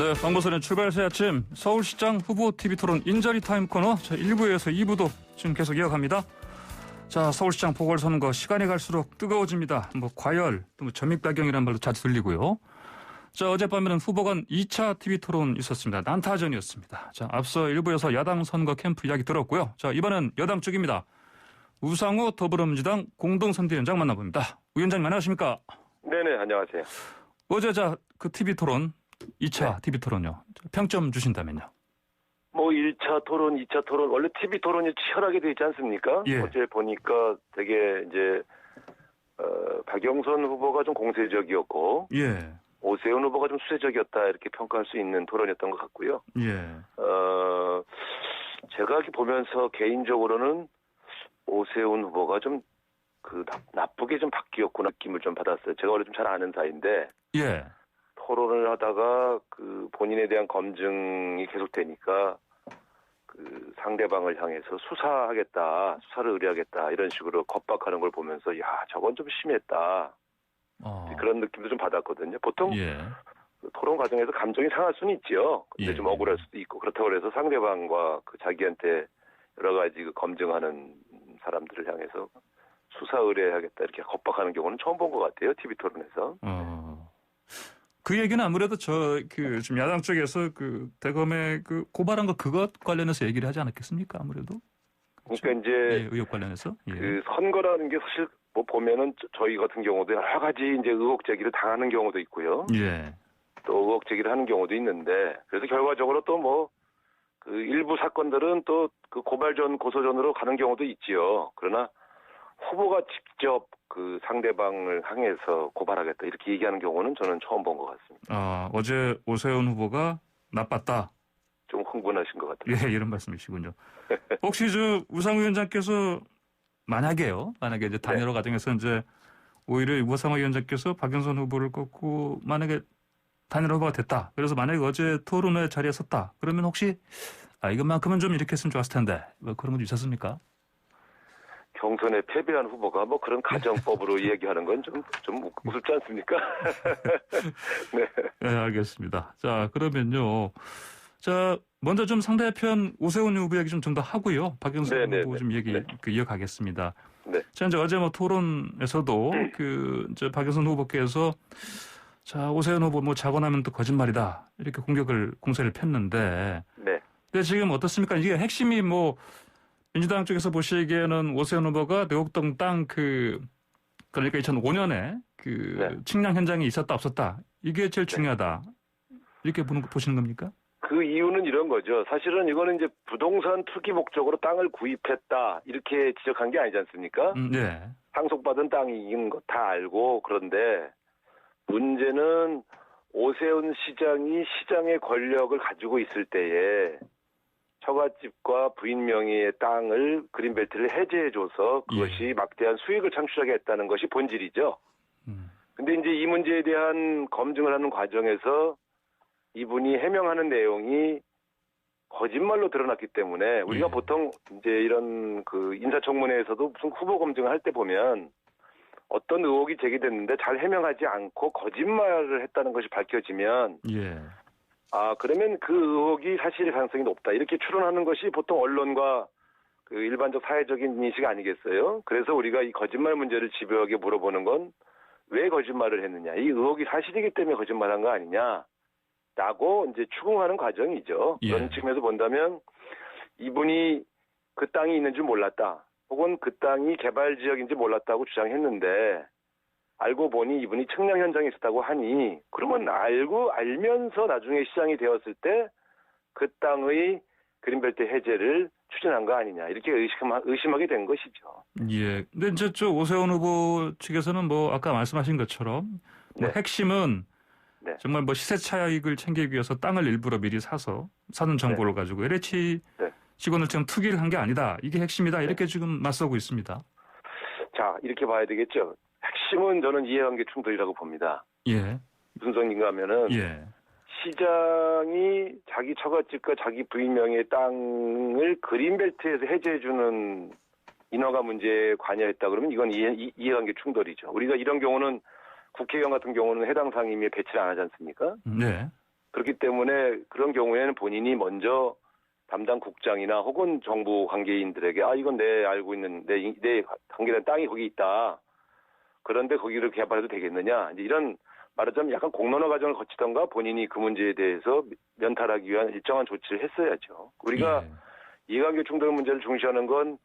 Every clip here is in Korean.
네, 방구선의 출발새 아침 서울시장 후보 TV 토론 인저리 타임 코너 1부에서 2부도 지금 계속 이어갑니다. 자, 서울시장 보궐선거 시간이 갈수록 뜨거워집니다. 과열, 또 점입가경이라는 말도 자주 들리고요. 자, 어젯밤에는 후보 간 2차 TV 토론 있었습니다. 난타전이었습니다. 자, 앞서 1부에서 야당 선거 캠프 이야기 들었고요. 자, 이번엔 여당 쪽입니다. 우상호 더불어민주당 공동선대위원장 만나봅니다. 위원장님 안녕하십니까? 네네, 안녕하세요. 어제 그 TV 토론 2차 TV 토론요. 평점 주신다면요. 1차 토론, 2차 토론, 원래 TV 토론이 치열하게 되어 있지 않습니까? 예. 어제 보니까 되게 이제, 박영선 후보가 좀 공세적이었고, 예. 오세훈 후보가 좀 수세적이었다, 이렇게 평가할 수 있는 토론이었던 것 같고요. 예. 제가 보면서 개인적으로는 오세훈 후보가 좀 나쁘게 좀 바뀌었구나 느낌을 좀 받았어요. 제가 원래 좀 잘 아는 사이인데, 예. 토론을 하다가 본인에 대한 검증이 계속되니까 상대방을 향해서 수사를 의뢰하겠다 이런 식으로 겁박하는 걸 보면서 야, 저건 좀 심했다. 그런 느낌도 좀 받았거든요. 보통 예. 토론 과정에서 감정이 상할 수는 있죠. 근데 예. 좀 억울할 수도 있고 그렇다고 해서 상대방과 자기한테 여러 가지 검증하는 사람들을 향해서 수사 의뢰하겠다 이렇게 겁박하는 경우는 처음 본 것 같아요. TV 토론에서. 그 얘기는 아무래도 지금 야당 쪽에서 대검에 고발한 그것 관련해서 얘기를 하지 않았겠습니까? 아무래도. 그렇죠? 그러니까 이제 예, 의혹 관련해서. 예. 선거라는 게 사실 보면은 저희 같은 경우도 여러 가지 이제 의혹 제기를 당하는 경우도 있고요. 예. 또 의혹 제기를 하는 경우도 있는데 그래서 결과적으로 또 일부 사건들은 또 고발전 고소전으로 가는 경우도 있지요. 그러나 후보가 직접 상대방을 향해서 고발하겠다 이렇게 얘기하는 경우는 저는 처음 본 것 같습니다. 어제 오세훈 후보가 나빴다. 좀 흥분하신 것 같아요. 예, 이런 말씀이시군요. 혹시 우상호 위원장께서 만약에 이제 단일화 과정에서 이제 오히려 우상호 위원장께서 박영선 후보를 꺾고 만약에 단일화 후보가 됐다. 그래서 만약에 어제 토론회 자리에 섰다. 그러면 혹시 이것만큼은 좀 이렇게 했으면 좋았을 텐데 그런 건 있었습니까? 경선에 패배한 후보가 그런 가정법으로 얘기하는 건 좀 우습지 않습니까? 네. 네, 알겠습니다. 자, 그러면요. 자, 먼저 좀 상대편 오세훈 후보 얘기 좀 더 하고요. 박영선 후보 좀 얘기 이어가겠습니다. 네. 자, 이제 어제 토론에서도 이제 박영선 후보께서 자, 오세훈 후보 자고 나면 또 거짓말이다. 이렇게 공세를 폈는데. 네. 근데 지금 어떻습니까? 이게 핵심이 민주당 쪽에서 보시기에는 오세훈 후보가 내곡동 땅 그러니까 2005년에 측량 현장에 있었다 없었다 이게 제일 중요하다 이렇게 보시는 겁니까? 그 이유는 이런 거죠. 사실은 이거는 이제 부동산 투기 목적으로 땅을 구입했다 이렇게 지적한 게 아니지 않습니까? 네. 상속받은 땅인 거 다 알고 그런데 문제는 오세훈 시장이 시장의 권력을 가지고 있을 때에 처갓집과 부인 명의의 땅을 그린벨트를 해제해줘서 그것이 막대한 수익을 창출하게 했다는 것이 본질이죠. 근데 이제 이 문제에 대한 검증을 하는 과정에서 이분이 해명하는 내용이 거짓말로 드러났기 때문에 우리가 보통 이제 이런 인사청문회에서도 무슨 후보 검증을 할 때 보면 어떤 의혹이 제기됐는데 잘 해명하지 않고 거짓말을 했다는 것이 밝혀지면 그러면 그 의혹이 사실의 가능성이 높다. 이렇게 추론하는 것이 보통 언론과 일반적 사회적인 인식 아니겠어요? 그래서 우리가 이 거짓말 문제를 집요하게 물어보는 건 왜 거짓말을 했느냐. 이 의혹이 사실이기 때문에 거짓말한 거 아니냐라고 이제 추궁하는 과정이죠. 그런 측면에서 본다면 이분이 그 땅이 있는 줄 몰랐다. 혹은 그 땅이 개발 지역인지 몰랐다고 주장했는데 알고 보니 이분이 측량 현장에 있었다고 하니 그러면 알면서 나중에 시장이 되었을 때 그 땅의 그린벨트 해제를 추진한 거 아니냐 이렇게 의심하게 된 것이죠. 예. 근데 이제 오세훈 후보 측에서는 아까 말씀하신 것처럼 핵심은 정말 시세 차익을 챙기기 위해서 땅을 일부러 미리 사는 정보를 가지고 LH 직원을 지금 투기를 한 게 아니다. 이게 핵심이다. 이렇게 지금 맞서고 있습니다. 자, 이렇게 봐야 되겠죠. 핵심은 저는 이해관계 충돌이라고 봅니다. 예. 무슨 소리인가 하면은 시장이 자기 처갓집과 자기 부인 명의의 땅을 그린벨트에서 해제해주는 인허가 문제에 관여했다 그러면 이건 이해관계 충돌이죠. 우리가 이런 경우는 국회의원 같은 경우는 해당 상임위에 배치를 안 하지 않습니까? 네. 그렇기 때문에 그런 경우에는 본인이 먼저 담당 국장이나 혹은 정부 관계인들에게 이건 내 알고 있는 내 관계된 땅이 거기 있다. 그런데 거기를 개발해도 되겠느냐. 이제 이런 말하자면 약간 공론화 과정을 거치던가 본인이 그 문제에 대해서 면탈하기 위한 일정한 조치를 했어야죠. 우리가 이해관계 충돌 문제를 중시하는 건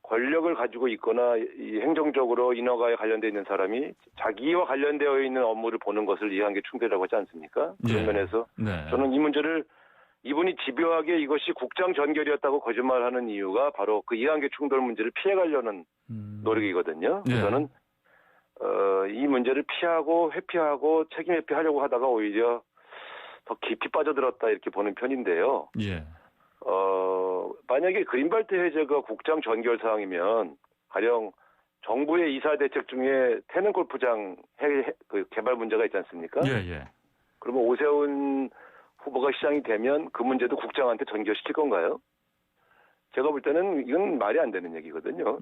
권력을 가지고 있거나 이 행정적으로 인허가에 관련되어 있는 사람이 자기와 관련되어 있는 업무를 보는 것을 이해관계 충돌이라고 하지 않습니까? 그런 면에서 저는 이 문제를 이분이 집요하게 이것이 국장 전결이었다고 거짓말하는 이유가 바로 그 이해관계 충돌 문제를 피해가려는 노력이거든요. 저는 이 문제를 피하고 회피하고 책임 회피하려고 하다가 오히려 더 깊이 빠져들었다 이렇게 보는 편인데요. 만약에 그린벨트 해제가 국장 전결 사항이면 가령 정부의 이사 대책 중에 태릉 골프장 그 개발 문제가 있지 않습니까? 그러면 오세훈 후보가 시장이 되면 그 문제도 국장한테 전결시킬 건가요? 제가 볼 때는 이건 말이 안 되는 얘기거든요.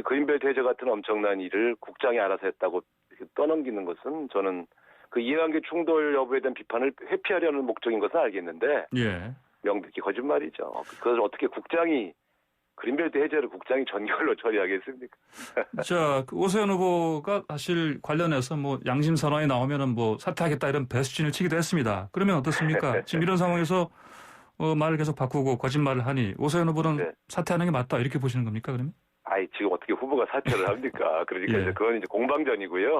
그린벨트 해제 같은 엄청난 일을 국장이 알아서 했다고 떠넘기는 것은 저는 그 이해관계 충돌 여부에 대한 비판을 회피하려는 목적인 것은 알겠는데 명백히 거짓말이죠. 그것을 어떻게 국장이 그린벨트 해제를 국장이 전결로 처리하겠습니까? 자, 그 오세훈 후보가 사실 관련해서 뭐 양심 선언이 나오면은 뭐 사퇴하겠다 이런 배수진을 치기도 했습니다. 그러면 어떻습니까? 지금 이런 상황에서 말을 계속 바꾸고 거짓말을 하니 오세훈 후보는 사퇴하는 게 맞다 이렇게 보시는 겁니까? 그러면? 지금 어떻게 후보가 사퇴를 합니까? 그러니까 이제 그건 이제 공방전이고요.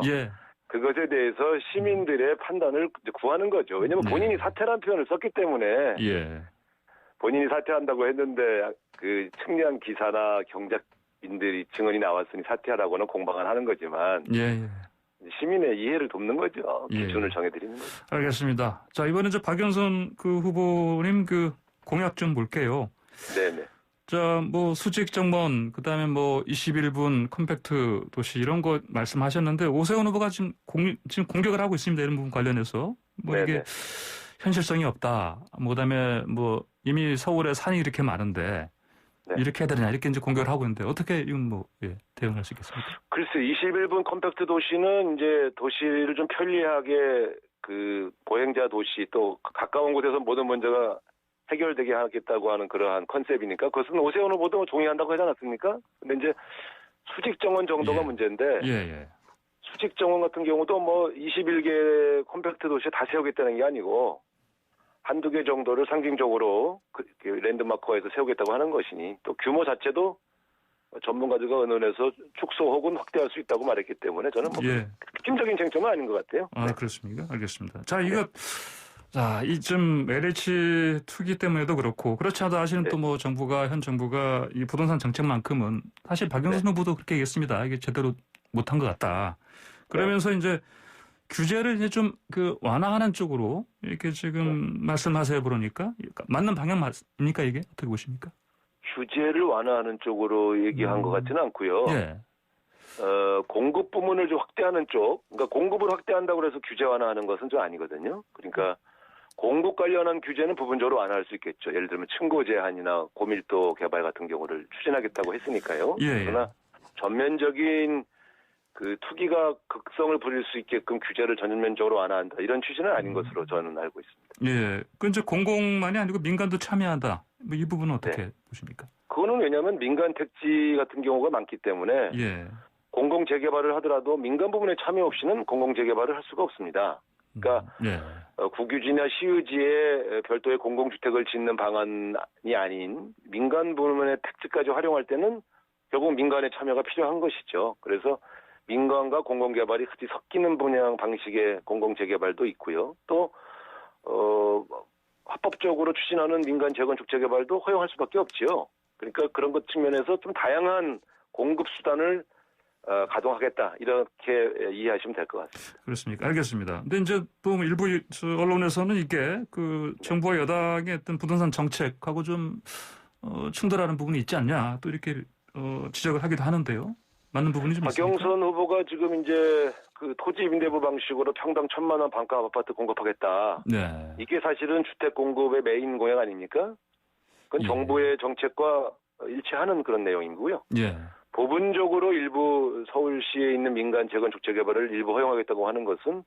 그것에 대해서 시민들의 판단을 이제 구하는 거죠. 왜냐하면 본인이 사퇴라는 표현을 썼기 때문에 본인이 사퇴한다고 했는데 그 측량 기사나 경작인들이 증언이 나왔으니 사퇴하라고는 공방을 하는 거지만 시민의 이해를 돕는 거죠. 기준을 정해드리는 거죠. 알겠습니다. 자, 이번에 박영선 그 후보님 그 공약 좀 볼게요. 자, 뭐 수직 정원, 그다음에 뭐 21분 컴팩트 도시 이런 거 말씀하셨는데 오세훈 후보가 지금 공격을 하고 있습니다. 이런 부분 관련해서 뭐 이게 현실성이 없다. 뭐 그다음에 뭐 이미 서울에 산이 이렇게 많은데 이렇게 해야 되느냐 이렇게 이제 공격을 하고 있는데 어떻게 이건 뭐 대응할 수 있겠습니까? 글쎄 21분 컴팩트 도시는 이제 도시를 좀 편리하게 그 보행자 도시 또 가까운 곳에서 모든 문제가 해결되게 하겠다고 하는 그러한 컨셉이니까 그것은 오세훈 후보도 동의한다고 하지 않았습니까? 근데 이제 수직 정원 정도가 문제인데 수직 정원 같은 경우도 뭐 21개 컴팩트 도시에 다 세우겠다는 게 아니고 한두 개 정도를 상징적으로 그 랜드마크화해서 세우겠다고 하는 것이니 또 규모 자체도 전문가들과 의논해서 축소 혹은 확대할 수 있다고 말했기 때문에 저는 뭐 핵심적인 쟁점은 아닌 것 같아요. 그렇습니까? 알겠습니다. 자, 이거 자, 이쯤 LH 투기 때문에도 그렇고 그렇지 않아도 사실은 또 뭐 현 정부가 이 부동산 정책만큼은 사실 박영선 후보도 그렇게 얘기했습니다. 이게 제대로 못한 것 같다. 그러면서 이제 규제를 이제 좀 그 완화하는 쪽으로 이렇게 지금 말씀하세요 그러니까 맞는 방향 맞습니까 이게 어떻게 보십니까? 규제를 완화하는 쪽으로 얘기한 것 같지는 않고요. 공급 부문을 좀 확대하는 쪽, 그러니까 공급을 확대한다고 해서 규제 완화하는 것은 좀 아니거든요. 그러니까 공급 관련한 규제는 부분적으로 완화할 수 있겠죠. 예를 들면 층고 제한이나 고밀도 개발 같은 경우를 추진하겠다고 했으니까요. 그러나 전면적인 그 투기가 극성을 부릴 수 있게끔 규제를 전면적으로 완화한다. 이런 취지는 아닌 것으로 저는 알고 있습니다. 그 이제 공공만이 아니고 민간도 참여한다. 뭐 이 부분은 어떻게 보십니까? 그거는 왜냐하면 민간 택지 같은 경우가 많기 때문에 공공 재개발을 하더라도 민간 부분의 참여 없이는 공공 재개발을 할 수가 없습니다. 그러니까 국유지나 시유지에 별도의 공공주택을 짓는 방안이 아닌 민간 부문의 택지까지 활용할 때는 결국 민간의 참여가 필요한 것이죠. 그래서 민간과 공공개발이 같이 섞이는 분양 방식의 공공재개발도 있고요. 또 합법적으로 추진하는 민간 재건축 재개발도 허용할 수밖에 없지요. 그러니까 그런 것 측면에서 좀 다양한 공급 수단을 가동하겠다 이렇게 이해하시면 될 것 같습니다. 그렇습니까? 알겠습니다. 근데 이제 또 일부 언론에서는 이게 그 정부와 여당의 어떤 부동산 정책하고 좀 충돌하는 부분이 있지 않냐 또 이렇게 지적을 하기도 하는데요. 맞는 부분이 좀 있습니까? 박영선 후보가 지금 이제 그 토지 임대부 방식으로 평당 1,000만 원 반값 아파트 공급하겠다. 이게 사실은 주택 공급의 메인 공약 아닙니까? 그건 정부의 정책과 일치하는 그런 내용이고요. 부분적으로 일부 서울시에 있는 민간 재건축 재개발을 일부 허용하겠다고 하는 것은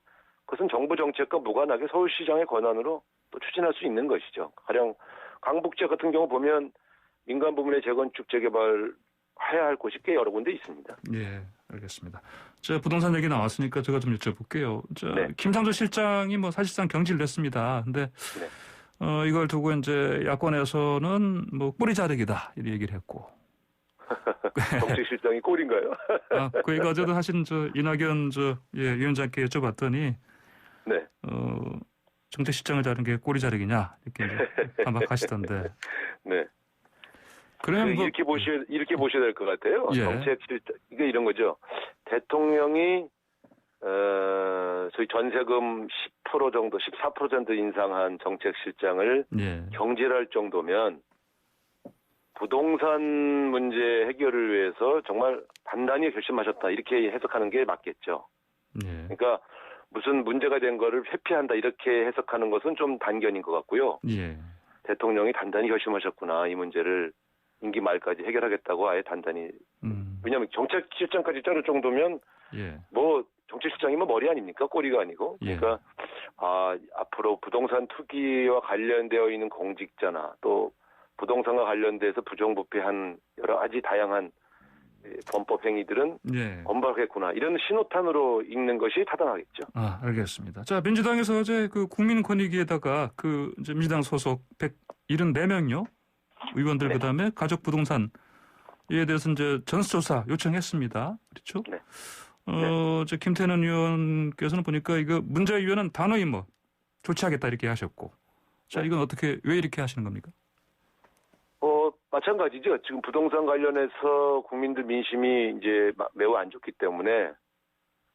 그것은 정부 정책과 무관하게 서울시장의 권한으로 또 추진할 수 있는 것이죠. 가령 강북지역 같은 경우 보면 민간 부문의 재건축 재개발 해야 할 곳이 꽤 여러 군데 있습니다. 예, 알겠습니다. 자, 부동산 얘기 나왔으니까 제가 좀 여쭤볼게요. 네. 김상조 실장이 뭐 사실상 경질을 냈습니다. 근데 이걸 두고 이제 야권에서는 뭐 꼬리 자르기다 이런 얘기를 했고. 정책실장이 꼴인가요? 그 얘기 어제도 하신 이낙연 위원장께 여쭤봤더니 네. 정책실장을 자른 게 꼬리 자르기냐 이렇게 이제 반박하시던데. 네. 그러면 이렇게 보셔야 될 것 같아요. 예. 정책실장 이게 이런 거죠. 대통령이 저희 전세금 10% 정도, 14% 인상한 정책실장을 예. 경질할 정도면 부동산 문제 해결을 위해서 정말 단단히 결심하셨다 이렇게 해석하는 게 맞겠죠. 예. 그러니까 무슨 문제가 된 거를 회피한다 이렇게 해석하는 것은 좀 단견인 것 같고요. 예. 대통령이 단단히 결심하셨구나 이 문제를 임기 말까지 해결하겠다고 아예 단단히. 왜냐하면 정책실장까지 자를 정도면 예. 뭐 정책실장이면 머리 아닙니까? 꼬리가 아니고. 그러니까 앞으로 부동산 투기와 관련되어 있는 공직자나 또 부동산과 관련돼서 부정부패한 여러 가지 다양한 범법 행위들은 엄벌하겠구나. 이런 신호탄으로 읽는 것이 타당하겠죠. 알겠습니다. 자, 민주당에서 어제 그 국민권익위에다가 이제 민주당 소속 174명요 의원들 그다음에 가족 부동산에 대해서 이제 전수조사 요청했습니다. 그렇죠? 네. 이제 김태년 의원께서는 보니까 이거 문재인 의원은 단호히 뭐 조치하겠다 이렇게 하셨고. 자, 이건 왜 이렇게 하시는 겁니까? 마찬가지죠. 지금 부동산 관련해서 국민들 민심이 이제 매우 안 좋기 때문에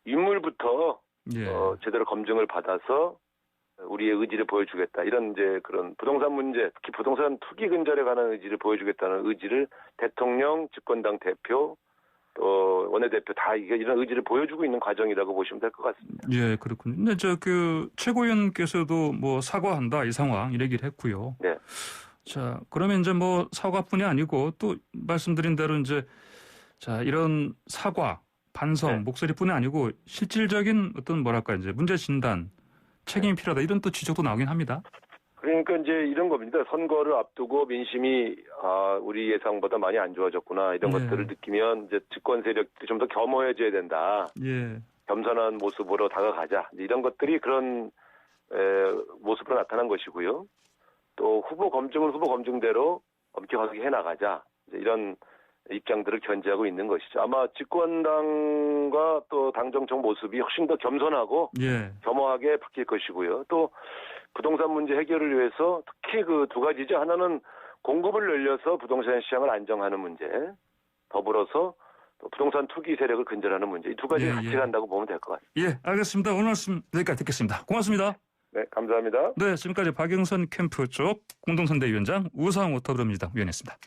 인물부터 제대로 검증을 받아서 우리의 의지를 보여주겠다. 이런 이제 그런 부동산 문제, 특히 부동산 투기 근절에 관한 의지를 보여주겠다는 의지를 대통령, 집권당 대표, 또 원내대표 다 이런 의지를 보여주고 있는 과정이라고 보시면 될 것 같습니다. 예, 그렇군요. 근데 최고위원께서도 뭐 사과한다 이 상황 이 얘기를 했고요. 네. 자, 그러면 이제 뭐 사과뿐이 아니고 또 말씀드린 대로 이제 이런 사과, 반성, 목소리뿐이 아니고 실질적인 어떤 이제 문제 진단, 책임이 필요하다 이런 또 지적도 나오긴 합니다. 그러니까 이제 이런 겁니다. 선거를 앞두고 민심이 우리 예상보다 많이 안 좋아졌구나 이런 것들을 느끼면 이제 집권 세력들이 좀 더 겸허해져야 된다. 겸손한 모습으로 다가가자. 이런 것들이 그런 모습으로 나타난 것이고요. 또 후보 검증은 후보 검증대로 엄격하게 해나가자. 이런 입장들을 견지하고 있는 것이죠. 아마 집권당과 또 당정청 모습이 훨씬 더 겸손하고 겸허하게 바뀔 것이고요. 또 부동산 문제 해결을 위해서 특히 그 두 가지죠. 하나는 공급을 늘려서 부동산 시장을 안정하는 문제, 더불어서 또 부동산 투기 세력을 근절하는 문제, 이 두 가지를 같이 간다고 보면 될 것 같습니다. 알겠습니다. 오늘 말씀 여기까지 듣겠습니다. 고맙습니다. 네, 감사합니다. 네, 지금까지 박영선 캠프 쪽 공동선대위원장 우상호 더불어민주당 위원이었습니다.